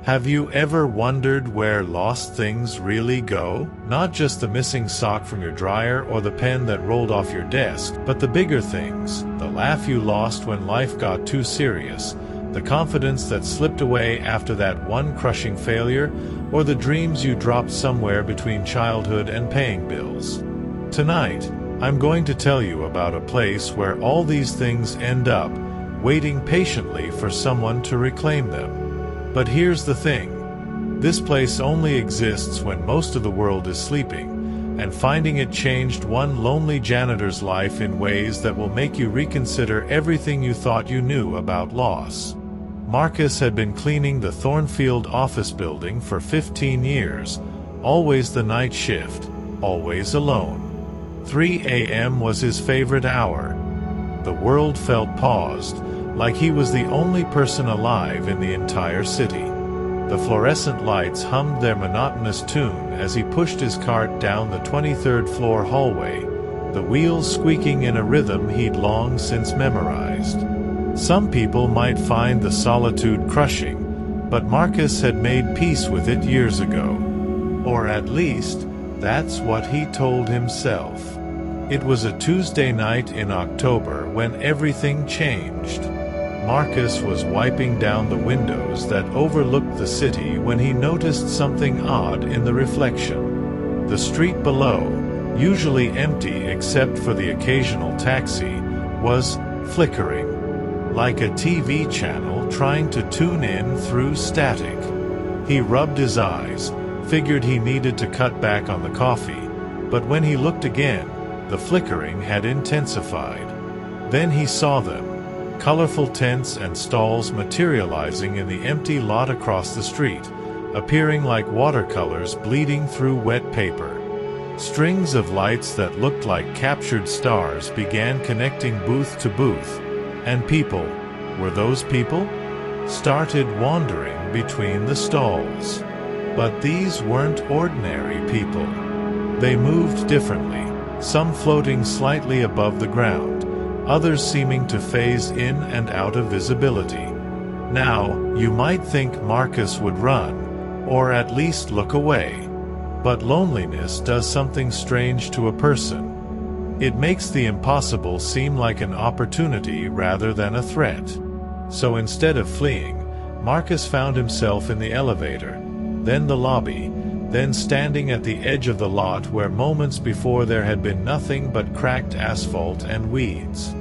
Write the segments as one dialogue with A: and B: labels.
A: Have you ever wondered where lost things really go? Not just the missing sock from your dryer or the pen that rolled off your desk, but the bigger things. The laugh you lost when life got too serious, the confidence that slipped away after that one crushing failure, or the dreams you dropped somewhere between childhood and paying bills. Tonight, I'm going to tell you about a place where all these things end up, waiting patiently for someone to reclaim them. But here's the thing. This place only exists when most of the world is sleeping, and finding it changed one lonely janitor's life in ways that will make you reconsider everything you thought you knew about loss. Marcus had been cleaning the Thornfield office building for 15 years, always the night shift, always alone. 3 a.m. was his favorite hour. The world felt paused, like he was the only person alive in the entire city. The fluorescent lights hummed their monotonous tune as he pushed his cart down the 23rd floor hallway, the wheels squeaking in a rhythm he'd long since memorized. Some people might find the solitude crushing, but Marcus had made peace with it years ago. Or at least, that's what he told himself. It was a Tuesday night in October when everything changed. Marcus was wiping down the windows that overlooked the city when he noticed something odd in the reflection. The street below, usually empty except for the occasional taxi, was flickering, like a TV channel trying to tune in through static. He rubbed his eyes, figured he needed to cut back on the coffee, but when he looked again, the flickering had intensified. Then he saw them. Colorful tents and stalls materializing in the empty lot across the street, appearing like watercolors bleeding through wet paper. Strings of lights that looked like captured stars began connecting booth to booth, and people, were those people? Started wandering between the stalls. But these weren't ordinary people. They moved differently, some floating slightly above the ground, others seeming to phase in and out of visibility. Now, you might think Marcus would run, or at least look away. But loneliness does something strange to a person. It makes the impossible seem like an opportunity rather than a threat. So instead of fleeing, Marcus found himself in the elevator, then the lobby, then standing at the edge of the lot where moments before there had been nothing but cracked asphalt and weeds.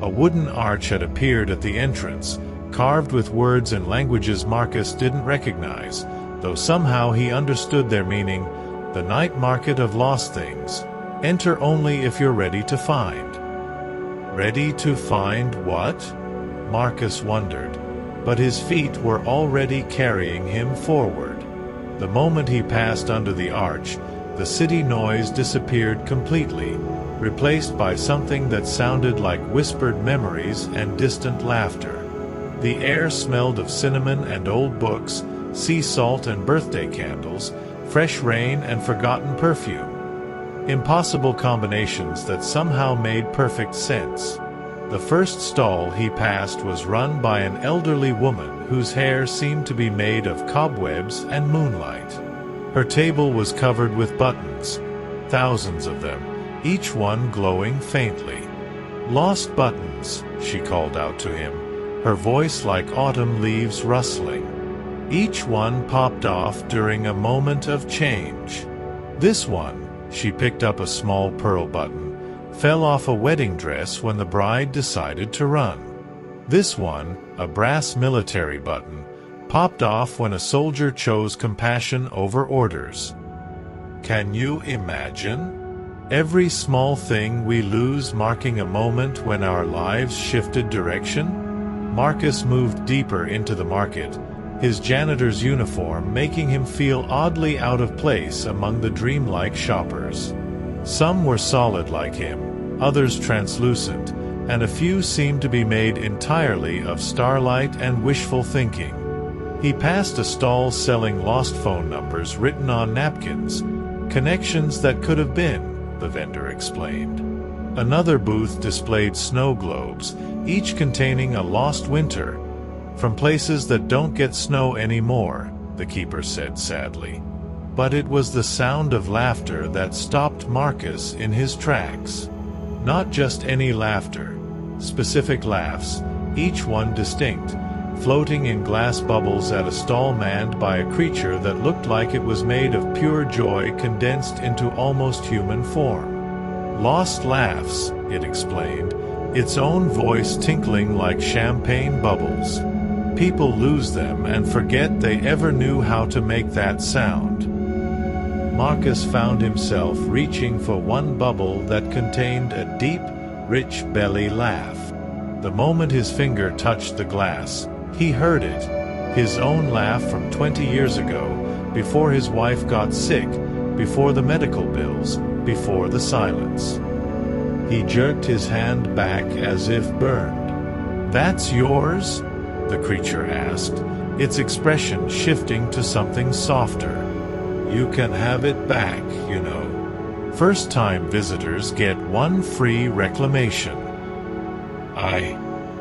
A: A wooden arch had appeared at the entrance, carved with words and languages Marcus didn't recognize, though somehow he understood their meaning. The night market of lost things. Enter only if you're ready to find. Ready to find what? Marcus wondered, but his feet were already carrying him forward. The moment he passed under the arch, the city noise disappeared completely, replaced by something that sounded like whispered memories and distant laughter. The air smelled of cinnamon and old books, sea salt and birthday candles, fresh rain and forgotten perfume. Impossible combinations that somehow made perfect sense. The first stall he passed was run by an elderly woman whose hair seemed to be made of cobwebs and moonlight. Her table was covered with buttons, thousands of them, each one glowing faintly. "Lost buttons," she called out to him, her voice like autumn leaves rustling. Each one popped off during a moment of change. This one, she picked up a small pearl button, fell off a wedding dress when the bride decided to run. This one, a brass military button, popped off when a soldier chose compassion over orders. Can you imagine? Every small thing we lose marking a moment when our lives shifted direction? Marcus moved deeper into the market, his janitor's uniform making him feel oddly out of place among the dreamlike shoppers. Some were solid like him, others translucent, and a few seemed to be made entirely of starlight and wishful thinking. He passed a stall selling lost phone numbers written on napkins, connections that could have been, the vendor explained. Another booth displayed snow globes, each containing a lost winter, from places that don't get snow anymore, the keeper said sadly. But it was the sound of laughter that stopped Marcus in his tracks. Not just any laughter. Specific laughs, each one distinct, floating in glass bubbles at a stall manned by a creature that looked like it was made of pure joy condensed into almost human form. Lost laughs, it explained, its own voice tinkling like champagne bubbles. People lose them and forget they ever knew how to make that sound. Marcus found himself reaching for one bubble that contained a deep, rich belly laugh. The moment his finger touched the glass, he heard it, his own laugh from 20 years ago, before his wife got sick, before the medical bills, before the silence. He jerked his hand back as if burned. "That's yours?" the creature asked, its expression shifting to something softer. "You can have it back, you know. First-time visitors get one free reclamation."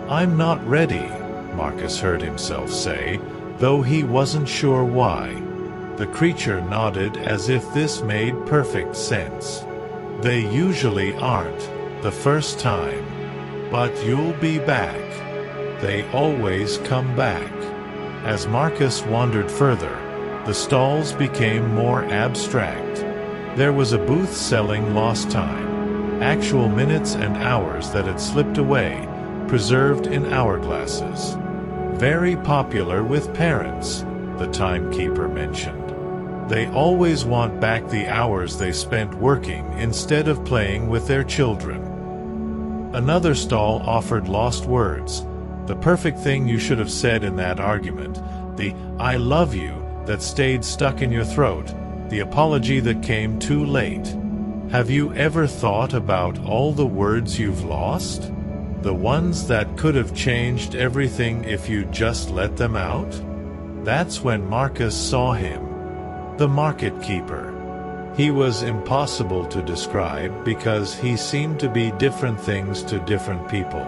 A: I'm not ready," Marcus heard himself say, though he wasn't sure why. The creature nodded as if this made perfect sense. "They usually aren't, the first time. But you'll be back. They always come back." As Marcus wandered further, the stalls became more abstract. There was a booth selling lost time, actual minutes and hours that had slipped away, preserved in hourglasses. "Very popular with parents," the timekeeper mentioned. "They always want back the hours they spent working instead of playing with their children." Another stall offered lost words, the perfect thing you should have said in that argument, the "I love you" that stayed stuck in your throat, the apology that came too late. Have you ever thought about all the words you've lost? The ones that could have changed everything if you just let them out? That's when Marcus saw him. The market keeper. He was impossible to describe because he seemed to be different things to different people.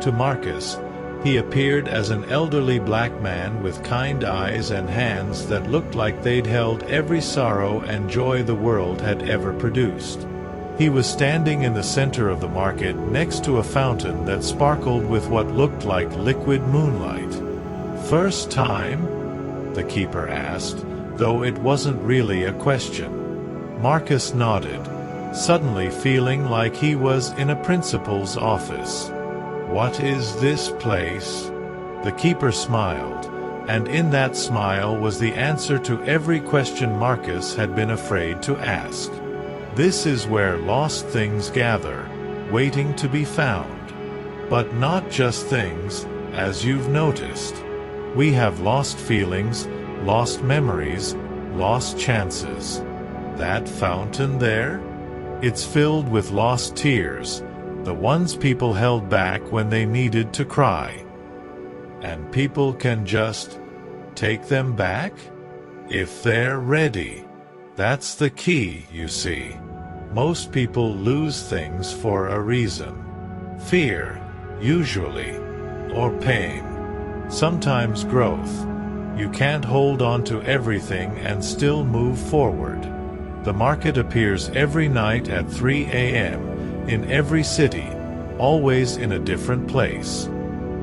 A: To Marcus, he appeared as an elderly black man with kind eyes and hands that looked like they'd held every sorrow and joy the world had ever produced. He was standing in the center of the market next to a fountain that sparkled with what looked like liquid moonlight. "First time?" the keeper asked, though it wasn't really a question. Marcus nodded, suddenly feeling like he was in a principal's office. "What is this place?" The keeper smiled, and in that smile was the answer to every question Marcus had been afraid to ask. "This is where lost things gather, waiting to be found. But not just things, as you've noticed. We have lost feelings, lost memories, lost chances. That fountain there? It's filled with lost tears, the ones people held back when they needed to cry. And people can just take them back? If they're ready. That's the key, you see. Most people lose things for a reason. Fear, usually. Or pain. Sometimes growth. You can't hold on to everything and still move forward. The market appears every night at 3 a.m., in every city, always in a different place.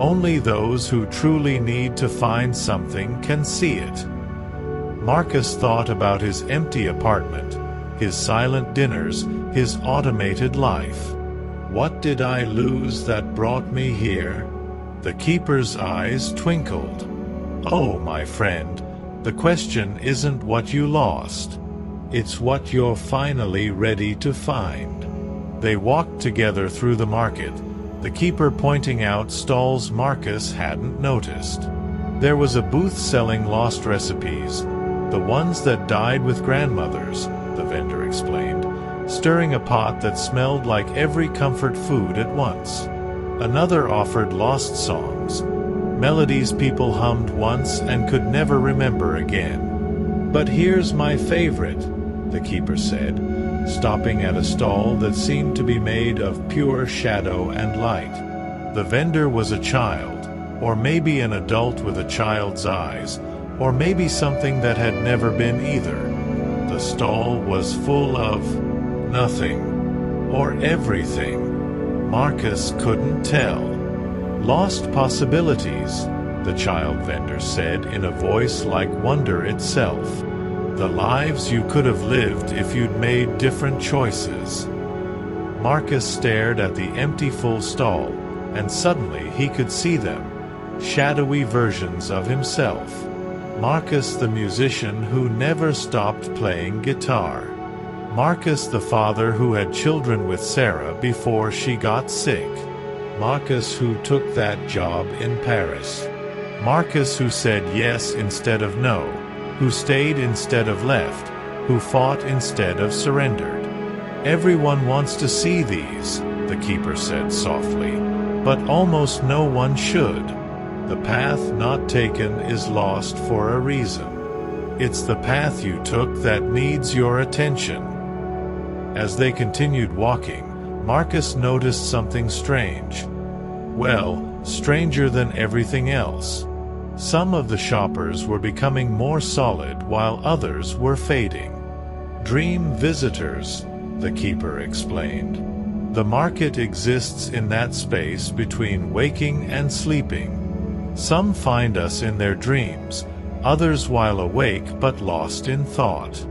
A: Only those who truly need to find something can see it. Marcus thought about his empty apartment, his silent dinners, his automated life. What did I lose that brought me here? The keeper's eyes twinkled. Oh, my friend, the question isn't what you lost. It's what you're finally ready to find. They walked together through the market, the keeper pointing out stalls Marcus hadn't noticed. There was a booth selling lost recipes, the ones that died with grandmothers, the vendor explained, stirring a pot that smelled like every comfort food at once. Another offered lost songs, melodies people hummed once and could never remember again. But here's my favorite, the keeper said, stopping at a stall that seemed to be made of pure shadow and light. The vendor was a child, or maybe an adult with a child's eyes, or maybe something that had never been either. The stall was full of nothing or everything. Marcus couldn't tell. Lost possibilities, the child vendor said in a voice like wonder itself. The lives you could have lived if you'd made different choices. Marcus stared at the empty full stall, and suddenly he could see them, shadowy versions of himself. Marcus the musician who never stopped playing guitar. Marcus the father who had children with Sarah before she got sick. Marcus who took that job in Paris. Marcus who said yes instead of no, who stayed instead of left, who fought instead of surrendered. Everyone wants to see these, the keeper said softly, but almost no one should. The path not taken is lost for a reason. It's the path you took that needs your attention. As they continued walking, Marcus noticed something strange. Well, stranger than everything else. Some of the shoppers were becoming more solid while others were fading. Dream visitors, the keeper explained. The market exists in that space between waking and sleeping. Some find us in their dreams, others while awake but lost in thought.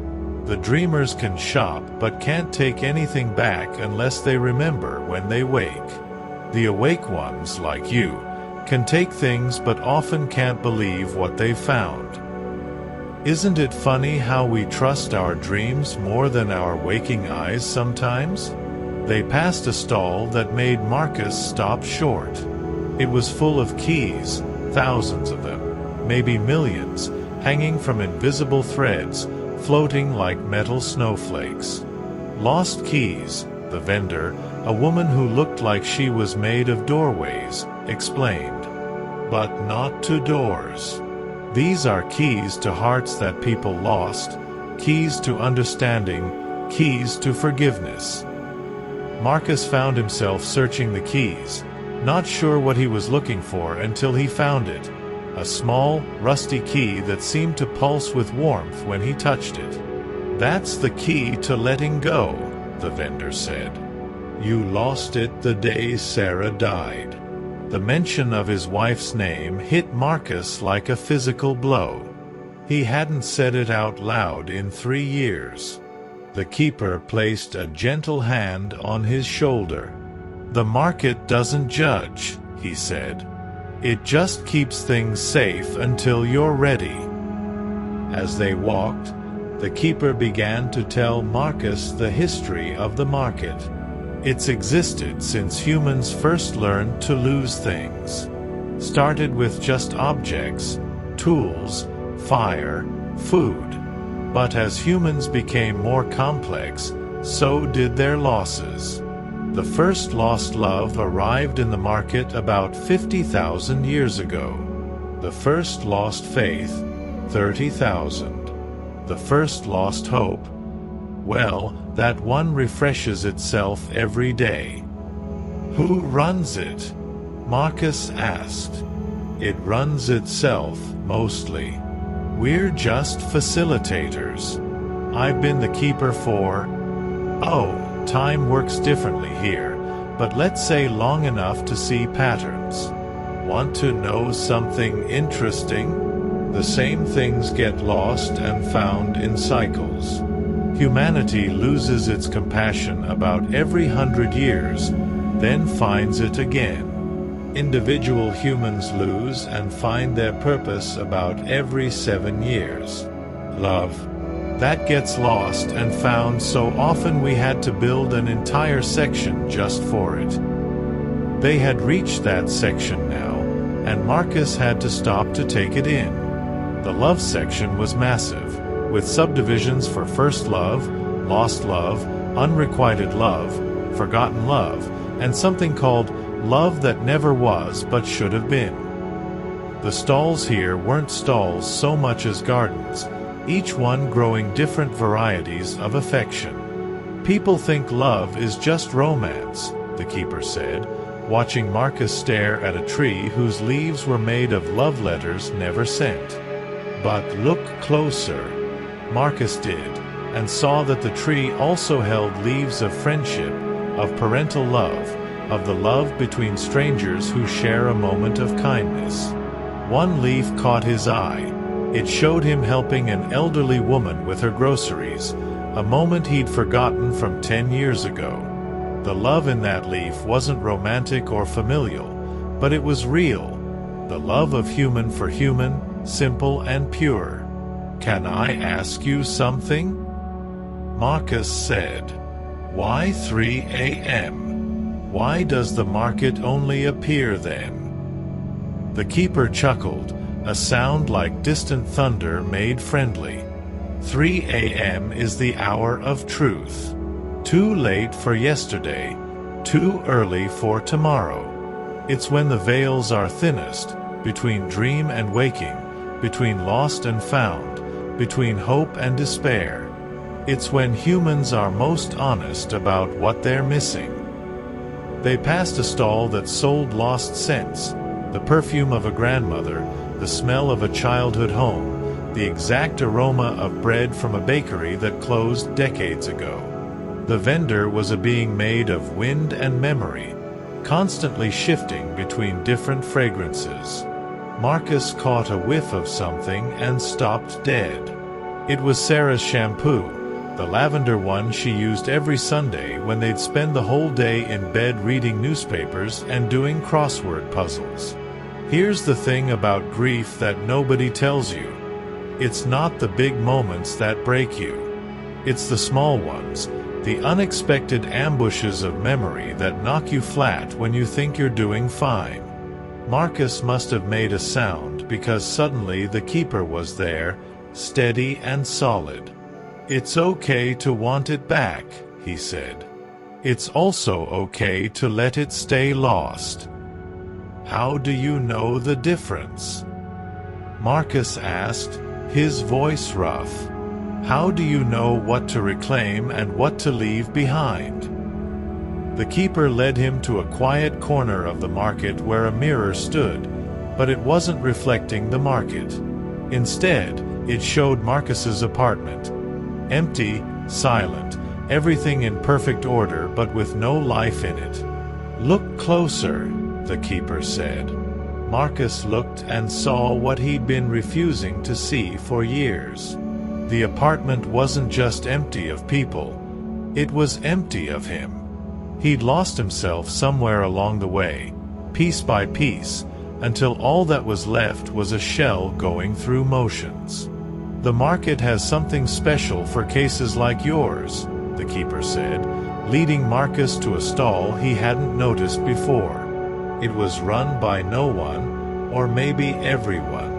A: The dreamers can shop but can't take anything back unless they remember when they wake. The awake ones, like you, can take things but often can't believe what they've found. Isn't it funny how we trust our dreams more than our waking eyes sometimes? They passed a stall that made Marcus stop short. It was full of keys, thousands of them, maybe millions, hanging from invisible threads, floating like metal snowflakes. Lost keys, the vendor, a woman who looked like she was made of doorways, explained. But not to doors. These are keys to hearts that people lost, keys to understanding, keys to forgiveness. Marcus found himself searching the keys, not sure what he was looking for until he found it. A small, rusty key that seemed to pulse with warmth when he touched it. That's the key to letting go, the vendor said. You lost it the day Sarah died. The mention of his wife's name hit Marcus like a physical blow. He hadn't said it out loud in 3 years. The keeper placed a gentle hand on his shoulder. The market doesn't judge, he said. It just keeps things safe until you're ready. As they walked, the keeper began to tell Marcus the history of the market. It's existed since humans first learned to lose things. Started with just objects, tools, fire, food. But as humans became more complex, so did their losses. The first lost love arrived in the market about 50,000 years ago. The first lost faith, 30,000. The first lost hope, well, that one refreshes itself every day. Who runs it? Marcus asked. It runs itself, mostly. We're just facilitators. I've been the keeper for... Oh, time works differently here, but let's say long enough to see patterns. Want to know something interesting? The same things get lost and found in cycles. Humanity loses its compassion about every 100 years, then finds it again. Individual humans lose and find their purpose about every 7 years. Love. That gets lost and found so often we had to build an entire section just for it. They had reached that section now, and Marcus had to stop to take it in. The love section was massive, with subdivisions for first love, lost love, unrequited love, forgotten love, and something called love that never was but should have been. The stalls here weren't stalls so much as gardens, each one growing different varieties of affection. People think love is just romance, the keeper said, watching Marcus stare at a tree whose leaves were made of love letters never sent. But look closer. Marcus did, and saw that the tree also held leaves of friendship, of parental love, of the love between strangers who share a moment of kindness. One leaf caught his eye. It showed him helping an elderly woman with her groceries, a moment he'd forgotten from 10 years ago. The love in that leaf wasn't romantic or familial, but it was real. The love of human for human, simple and pure. "Can I ask you something?" Marcus said. "Why 3 a.m.? Why does the market only appear then?" The keeper chuckled, a sound like distant thunder made friendly. 3 a.m. is the hour of truth. Too late for yesterday, too early for tomorrow. It's when the veils are thinnest, between dream and waking, between lost and found, between hope and despair. It's when humans are most honest about what they're missing. They passed a stall that sold lost scents, the perfume of a grandmother, the smell of a childhood home, the exact aroma of bread from a bakery that closed decades ago. The vendor was a being made of wind and memory, constantly shifting between different fragrances. Marcus caught a whiff of something and stopped dead. It was Sarah's shampoo, the lavender one she used every Sunday when they'd spend the whole day in bed reading newspapers and doing crossword puzzles. Here's the thing about grief that nobody tells you. It's not the big moments that break you. It's the small ones, the unexpected ambushes of memory that knock you flat when you think you're doing fine. Marcus must have made a sound because suddenly the keeper was there, steady and solid. "It's okay to want it back," he said. "It's also okay to let it stay lost." "How do you know the difference?" Marcus asked, his voice rough. "How do you know what to reclaim and what to leave behind?" The keeper led him to a quiet corner of the market where a mirror stood, but it wasn't reflecting the market. Instead, it showed Marcus's apartment. Empty, silent, everything in perfect order but with no life in it. "Look closer," the keeper said. Marcus looked and saw what he'd been refusing to see for years. The apartment wasn't just empty of people, it was empty of him. He'd lost himself somewhere along the way, piece by piece, until all that was left was a shell going through motions. "The market has something special for cases like yours," the keeper said, leading Marcus to a stall he hadn't noticed before. It was run by no one, or maybe everyone.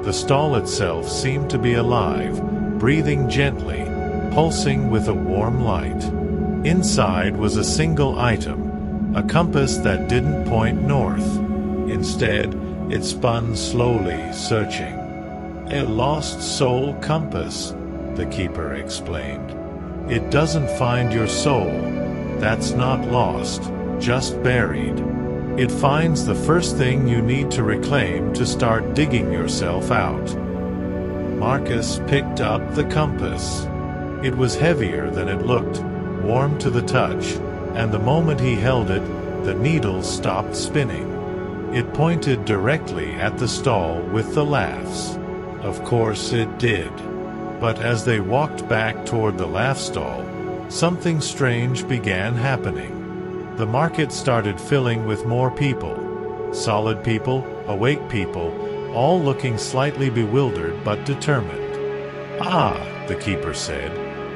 A: The stall itself seemed to be alive, breathing gently, pulsing with a warm light. Inside was a single item, a compass that didn't point north. Instead, it spun slowly, searching. "A lost soul compass," the keeper explained. "It doesn't find your soul. That's not lost, just buried. It finds the first thing you need to reclaim to start digging yourself out." Marcus picked up the compass. It was heavier than it looked, warm to the touch, and the moment he held it, the needle stopped spinning. It pointed directly at the stall with the laughs. Of course it did. But as they walked back toward the laugh stall, something strange began happening. The market started filling with more people. Solid people, awake people, all looking slightly bewildered but determined. "Ah," the keeper said,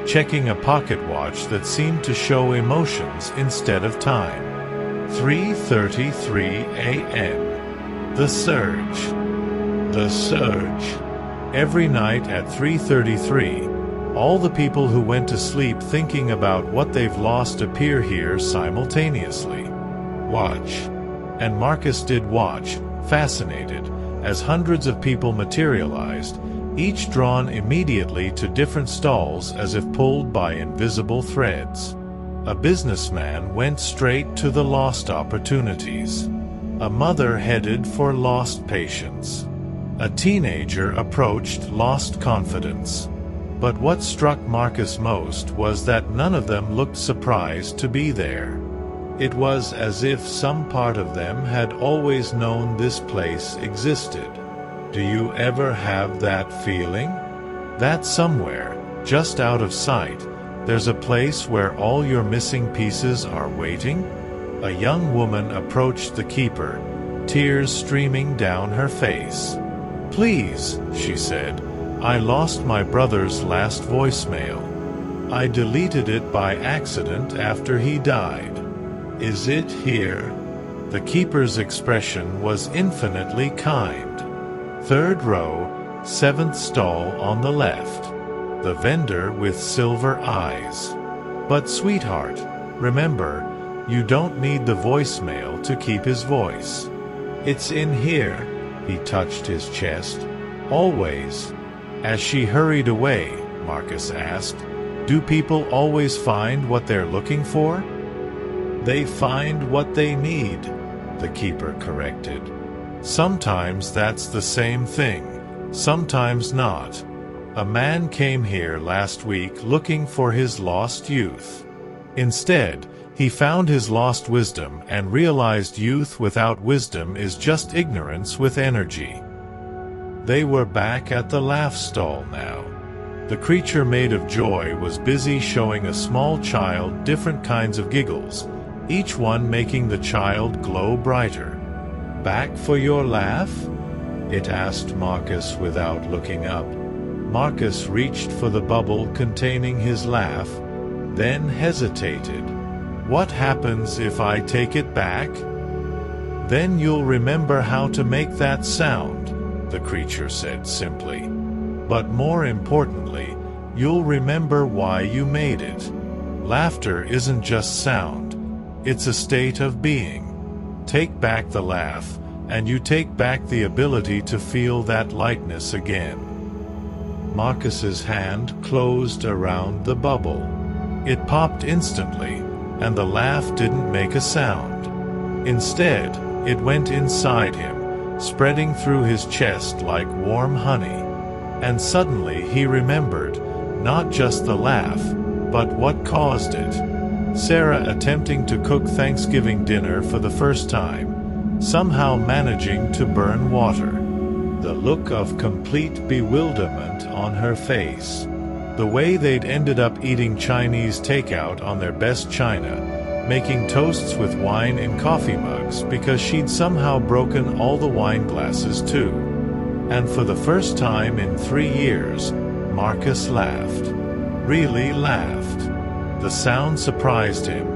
A: checking a pocket watch that seemed to show emotions instead of time. 3:33 a.m. The surge. The surge. Every night at 3:33, all the people who went to sleep thinking about what they've lost appear here simultaneously. Watch. And Marcus did watch, fascinated, as hundreds of people materialized, each drawn immediately to different stalls as if pulled by invisible threads. A businessman went straight to the lost opportunities. A mother headed for lost patients. A teenager approached, lost confidence. But what struck Marcus most was that none of them looked surprised to be there. It was as if some part of them had always known this place existed. Do you ever have that feeling? That somewhere, just out of sight, there's a place where all your missing pieces are waiting? A young woman approached the keeper, tears streaming down her face. "Please," she said, "I lost my brother's last voicemail. I deleted it by accident after he died. Is it here?" The keeper's expression was infinitely kind. "Third row, 7th stall on the left." The vendor with silver eyes. "But sweetheart, remember, you don't need the voicemail to keep his voice. It's in here." He touched his chest. "Always." As she hurried away, Marcus asked, "Do people always find what they're looking for?" "They find what they need," the keeper corrected. "Sometimes that's the same thing, sometimes not. A man came here last week looking for his lost youth. Instead, he found his lost wisdom and realized youth without wisdom is just ignorance with energy." They were back at the laugh stall now. The creature made of joy was busy showing a small child different kinds of giggles, each one making the child glow brighter. "Back for your laugh?" it asked Marcus without looking up. Marcus reached for the bubble containing his laugh, then hesitated. "What happens if I take it back?" "Then you'll remember how to make that sound," the creature said simply. "But more importantly, you'll remember why you made it. Laughter isn't just sound, it's a state of being. Take back the laugh, and you take back the ability to feel that lightness again." Marcus's hand closed around the bubble. It popped instantly, and the laugh didn't make a sound. Instead, it went inside him, spreading through his chest like warm honey. And suddenly he remembered, not just the laugh, but what caused it. Sarah attempting to cook Thanksgiving dinner for the first time, somehow managing to burn water. The look of complete bewilderment on her face. The way they'd ended up eating Chinese takeout on their best china, making toasts with wine in coffee mugs because she'd somehow broken all the wine glasses too. And for the first time in 3 years, Marcus laughed. Really laughed. The sound surprised him,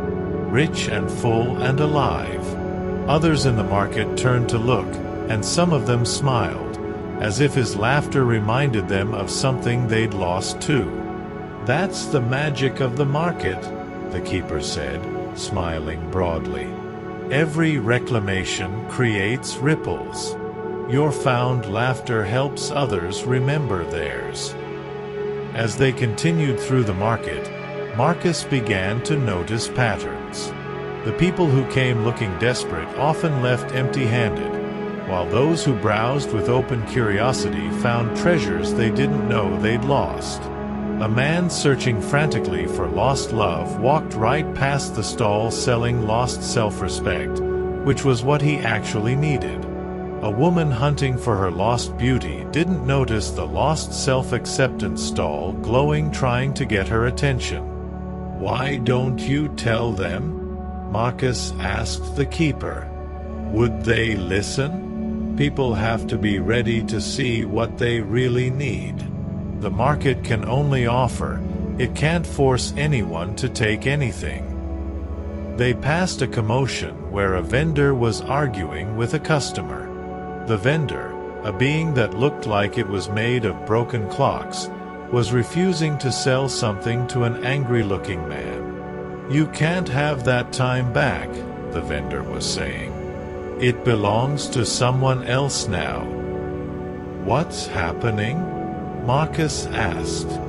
A: rich and full and alive. Others in the market turned to look, and some of them smiled, as if his laughter reminded them of something they'd lost too. "That's the magic of the market," the keeper said, smiling broadly. "Every reclamation creates ripples. Your found laughter helps others remember theirs." As they continued through the market, Marcus began to notice patterns. The people who came looking desperate often left empty-handed, while those who browsed with open curiosity found treasures they didn't know they'd lost. A man searching frantically for lost love walked right past the stall selling lost self-respect, which was what he actually needed. A woman hunting for her lost beauty didn't notice the lost self-acceptance stall glowing trying to get her attention. "Why don't you tell them?" Marcus asked the keeper. "Would they listen? People have to be ready to see what they really need. The market can only offer, it can't force anyone to take anything." They passed a commotion where a vendor was arguing with a customer. The vendor, a being that looked like it was made of broken clocks, was refusing to sell something to an angry-looking man. "You can't have that time back," the vendor was saying. "It belongs to someone else now." "What's happening?" Marcus asked.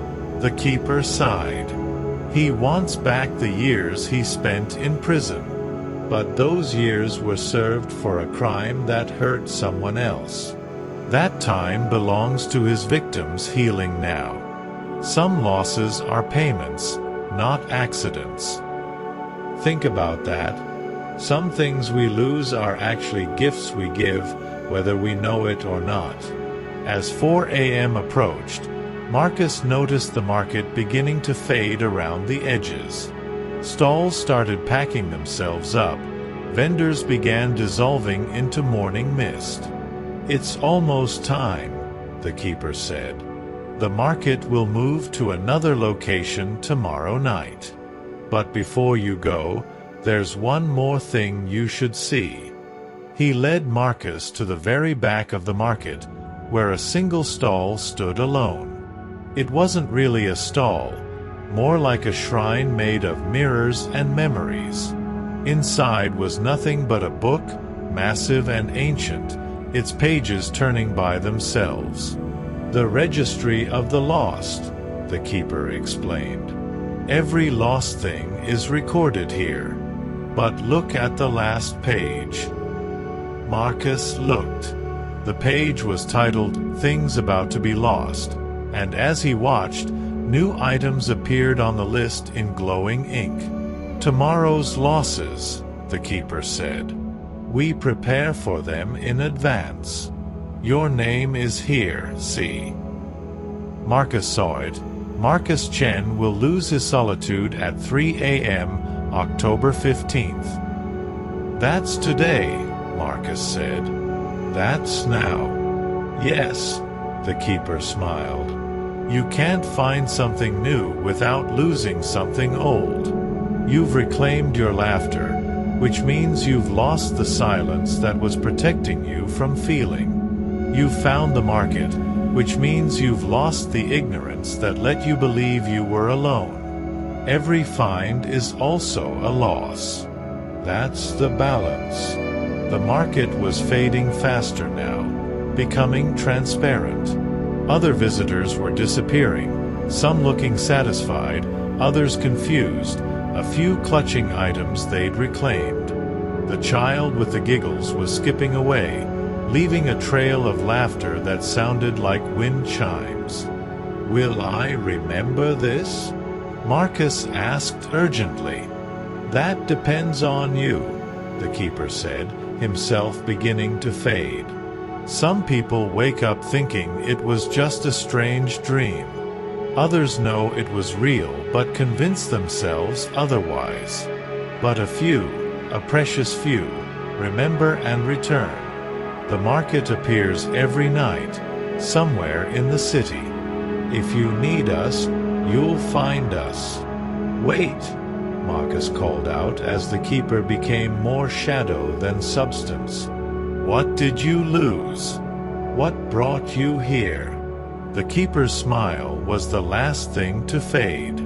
A: The keeper sighed. He wants back the years he spent in prison. But those years were served for a crime that hurt someone else. That time belongs to his victims healing now. Some losses are payments, not accidents. Think about that. Some things we lose are actually gifts we give, whether we know it or not. As 4 a.m. approached, Marcus noticed the market beginning to fade around the edges. Stalls started packing themselves up. Vendors began dissolving into morning mist. "It's almost time," the keeper said. "The market will move to another location tomorrow night. But before you go, there's one more thing you should see." He led Marcus to the very back of the market, where a single stall stood alone. It wasn't really a stall, more like a shrine made of mirrors and memories. Inside was nothing but a book, massive and ancient, its pages turning by themselves. "The Registry of the Lost," the keeper explained. "Every lost thing is recorded here. But look at the last page." Marcus looked. The page was titled "Things About to be Lost," and as he watched, new items appeared on the list in glowing ink. "Tomorrow's losses," the keeper said. "We prepare for them in advance. Your name is here, see." Marcus saw it. Marcus Chen will lose his solitude at 3 a.m. October 15th. "That's today," Marcus said. "That's now." "Yes," the keeper smiled. "You can't find something new without losing something old. You've reclaimed your laughter, which means you've lost the silence that was protecting you from feeling. You've found the market, which means you've lost the ignorance that let you believe you were alone. Every find is also a loss. That's the balance." The market was fading faster now, becoming transparent. Other visitors were disappearing, some looking satisfied, others confused, a few clutching items they'd reclaimed. The child with the giggles was skipping away, leaving a trail of laughter that sounded like wind chimes. "Will I remember this?" Marcus asked urgently. "That depends on you," the keeper said, himself beginning to fade. "Some people wake up thinking it was just a strange dream. Others know it was real but convince themselves otherwise. But a few, a precious few, remember and return. The market appears every night, somewhere in the city. If you need us, you'll find us." "Wait," Marcus called out as the keeper became more shadow than substance. "What did you lose? What brought you here?" The keeper's smile was the last thing to fade.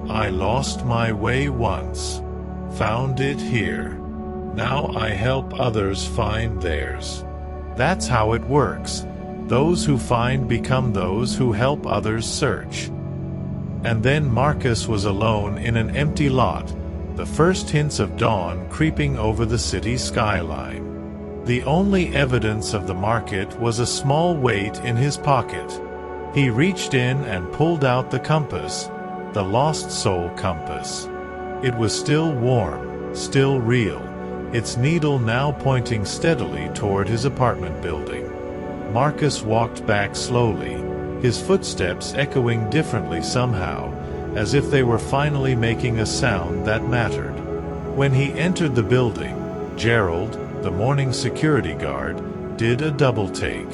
A: "I lost my way once. Found it here. Now I help others find theirs. That's how it works. Those who find become those who help others search." And then Marcus was alone in an empty lot, the first hints of dawn creeping over the city skyline. The only evidence of the market was a small weight in his pocket. He reached in and pulled out the compass, the Lost Soul compass. It was still warm, still real, its needle now pointing steadily toward his apartment building. Marcus walked back slowly, his footsteps echoing differently somehow, as if they were finally making a sound that mattered. When he entered the building, Gerald, the morning security guard, did a double-take.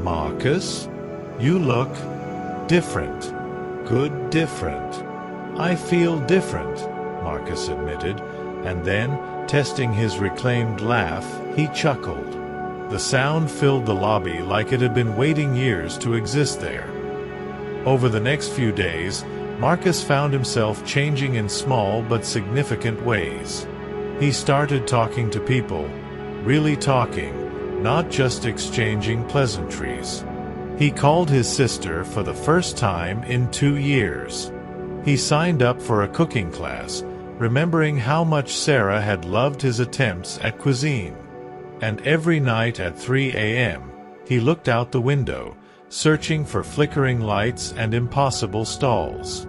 A: "Marcus? You look different. Good different." "I feel different," Marcus admitted, and then, testing his reclaimed laugh, he chuckled. The sound filled the lobby like it had been waiting years to exist there. Over the next few days, Marcus found himself changing in small but significant ways. He started talking to people, really talking, not just exchanging pleasantries. He called his sister for the first time in 2 years. He signed up for a cooking class, remembering how much Sarah had loved his attempts at cuisine. And every night at 3 a.m., He looked out the window, searching for flickering lights and impossible stalls.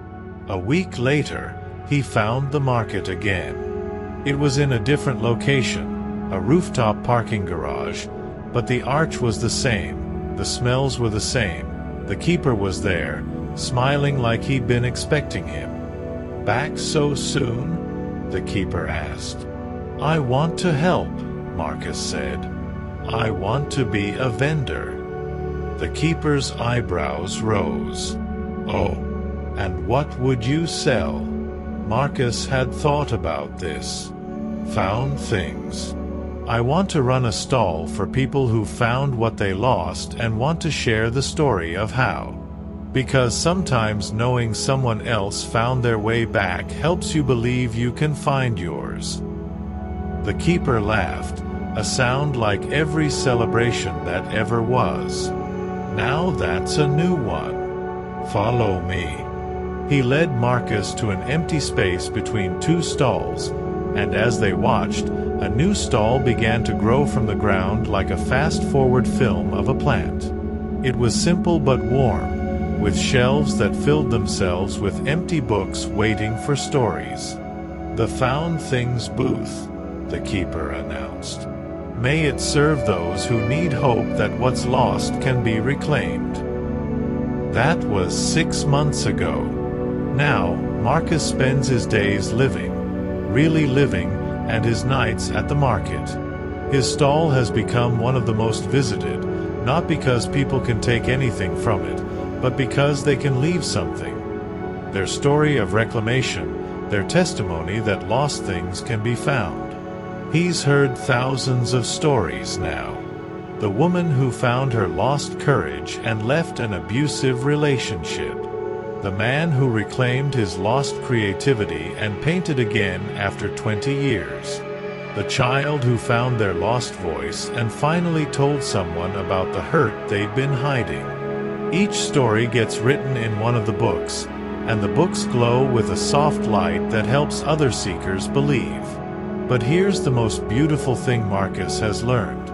A: A week later, he found the market again. It was in a different location, a rooftop parking garage, but the arch was the same, the smells were the same, the keeper was there, smiling like he'd been expecting him. "Back so soon?" the keeper asked. "I want to help," Marcus said. "I want to be a vendor." The keeper's eyebrows rose. "Oh, and what would you sell?" Marcus had thought about this. "Found things. I want to run a stall for people who found what they lost and want to share the story of how. Because sometimes knowing someone else found their way back helps you believe you can find yours." The keeper laughed, a sound like every celebration that ever was. "Now that's a new one. Follow me." He led Marcus to an empty space between two stalls, and as they watched, a new stall began to grow from the ground like a fast-forward film of a plant. It was simple but warm, with shelves that filled themselves with empty books waiting for stories. "The Found Things booth," the keeper announced. "May it serve those who need hope that what's lost can be reclaimed." That was 6 months ago. Now, Marcus spends his days living, really living, and his nights at the market. His stall has become one of the most visited, not because people can take anything from it, but because they can leave something. Their story of reclamation, their testimony that lost things can be found. He's heard thousands of stories now. The woman who found her lost courage and left an abusive relationship. The man who reclaimed his lost creativity and painted again after 20 years. The child who found their lost voice and finally told someone about the hurt they'd been hiding. Each story gets written in one of the books, and the books glow with a soft light that helps other seekers believe. But here's the most beautiful thing Marcus has learned.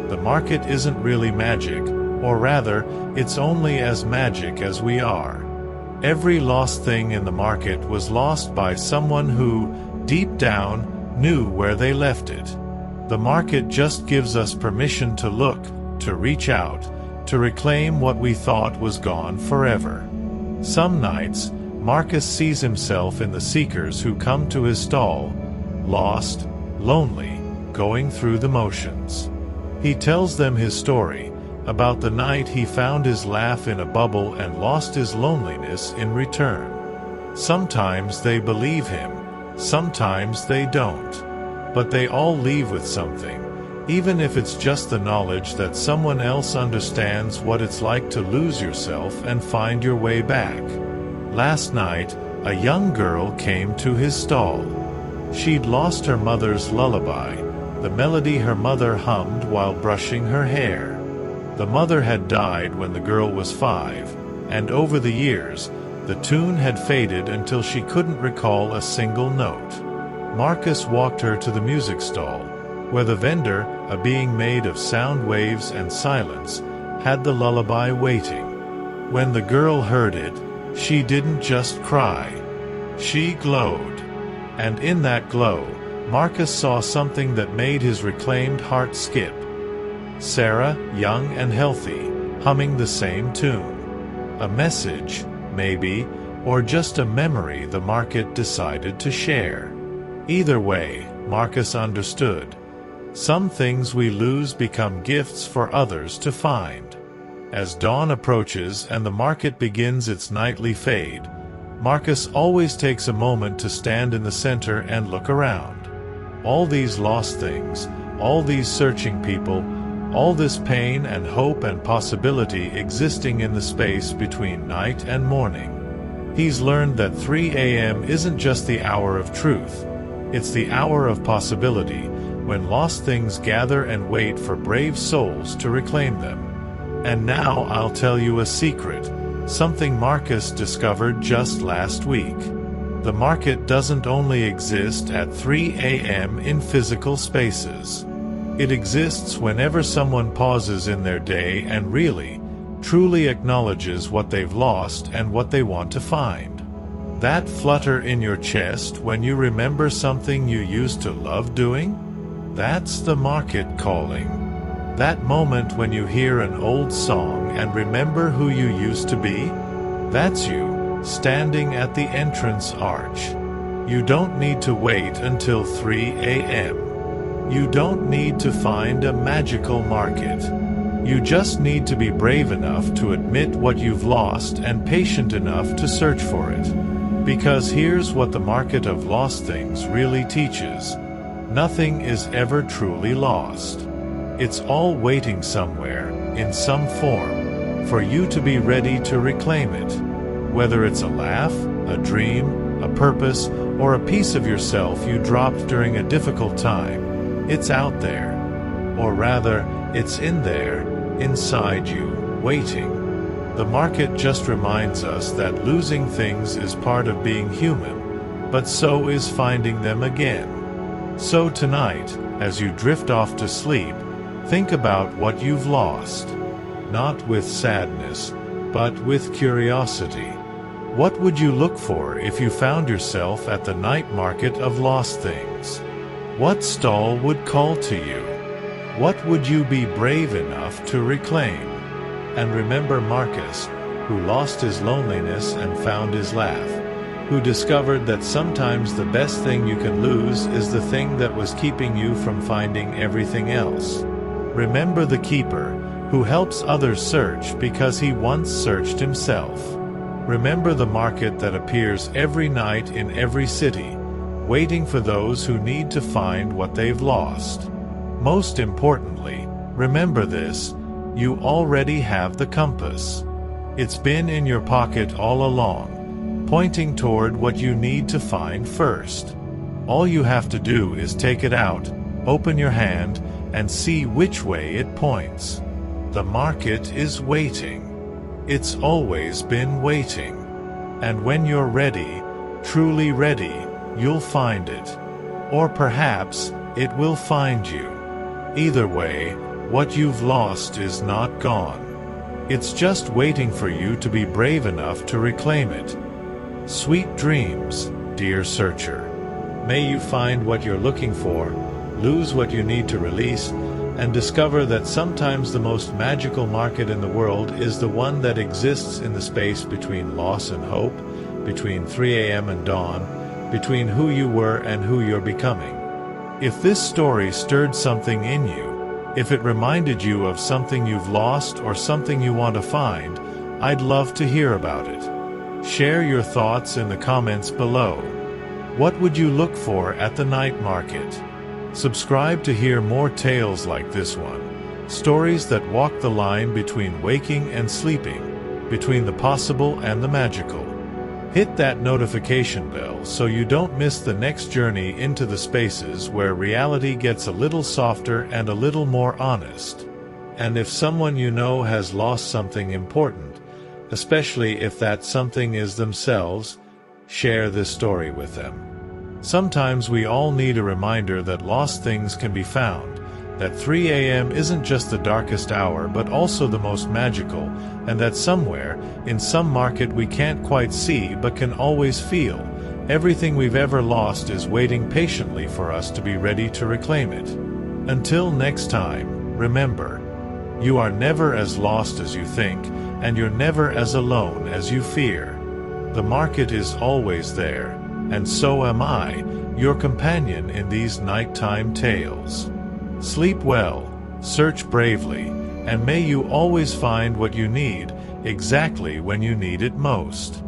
A: The market isn't really magic, or rather, it's only as magic as we are. Every lost thing in the market was lost by someone who, deep down, knew where they left it. The market just gives us permission to look, to reach out, to reclaim what we thought was gone forever. Some nights, Marcus sees himself in the seekers who come to his stall, lost, lonely, going through the motions. He tells them his story, about the night he found his laugh in a bubble and lost his loneliness in return. Sometimes they believe him, sometimes they don't. But they all leave with something, even if it's just the knowledge that someone else understands what it's like to lose yourself and find your way back. Last night, a young girl came to his stall. She'd lost her mother's lullaby, the melody her mother hummed while brushing her hair. The mother had died when the girl was 5, and over the years, the tune had faded until she couldn't recall a single note. Marcus walked her to the music stall, where the vendor, a being made of sound waves and silence, had the lullaby waiting. When the girl heard it, she didn't just cry. She glowed. And in that glow, Marcus saw something that made his reclaimed heart skip. Sarah, young and healthy, humming the same tune. A message, maybe, or just a memory the market decided to share. Either way, Marcus understood. Some things we lose become gifts for others to find. As dawn approaches and the market begins its nightly fade, Marcus always takes a moment to stand in the center and look around. All these lost things, all these searching people, all this pain and hope and possibility existing in the space between night and morning. He's learned that 3 a.m. isn't just the hour of truth. It's the hour of possibility, when lost things gather and wait for brave souls to reclaim them. And now I'll tell you a secret, something Marcus discovered just last week. The market doesn't only exist at 3 a.m. in physical spaces. It exists whenever someone pauses in their day and really, truly acknowledges what they've lost and what they want to find. That flutter in your chest when you remember something you used to love doing? That's the market calling. That moment when you hear an old song and remember who you used to be? That's you, standing at the entrance arch. You don't need to wait until 3 a.m. You don't need to find a magical market. You just need to be brave enough to admit what you've lost and patient enough to search for it. Because here's what the market of lost things really teaches. Nothing is ever truly lost. It's all waiting somewhere, in some form, for you to be ready to reclaim it. Whether it's a laugh, a dream, a purpose, or a piece of yourself you dropped during a difficult time, it's out there. Or rather, it's in there, inside you, waiting. The market just reminds us that losing things is part of being human, but so is finding them again. So tonight, as you drift off to sleep, think about what you've lost. Not with sadness, but with curiosity. What would you look for if you found yourself at the night market of lost things? What stall would call to you? What would you be brave enough to reclaim? And remember Marcus, who lost his loneliness and found his laugh, who discovered that sometimes the best thing you can lose is the thing that was keeping you from finding everything else. Remember the keeper, who helps others search because he once searched himself. Remember the market that appears every night in every city, waiting for those who need to find what they've lost. Most importantly, remember this, you already have the compass. It's been in your pocket all along, pointing toward what you need to find first. All you have to do is take it out, open your hand, and see which way it points. The market is waiting. It's always been waiting. And when you're ready, truly ready, you'll find it. Or perhaps, it will find you. Either way, what you've lost is not gone. It's just waiting for you to be brave enough to reclaim it. Sweet dreams, dear searcher. May you find what you're looking for, lose what you need to release, and discover that sometimes the most magical market in the world is the one that exists in the space between loss and hope, between 3 a.m. and dawn, between who you were and who you're becoming. If this story stirred something in you, if it reminded you of something you've lost or something you want to find, I'd love to hear about it. Share your thoughts in the comments below. What would you look for at the night market? Subscribe to hear more tales like this one. Stories that walk the line between waking and sleeping, between the possible and the magical. Hit that notification bell so you don't miss the next journey into the spaces where reality gets a little softer and a little more honest. And if someone you know has lost something important, especially if that something is themselves, share this story with them. Sometimes we all need a reminder that lost things can be found, that 3 a.m. isn't just the darkest hour but also the most magical, and that somewhere, in some market we can't quite see but can always feel, everything we've ever lost is waiting patiently for us to be ready to reclaim it. Until next time, remember, you are never as lost as you think, and you're never as alone as you fear. The market is always there, and so am I, your companion in these nighttime tales. Sleep well, search bravely, and may you always find what you need, exactly when you need it most.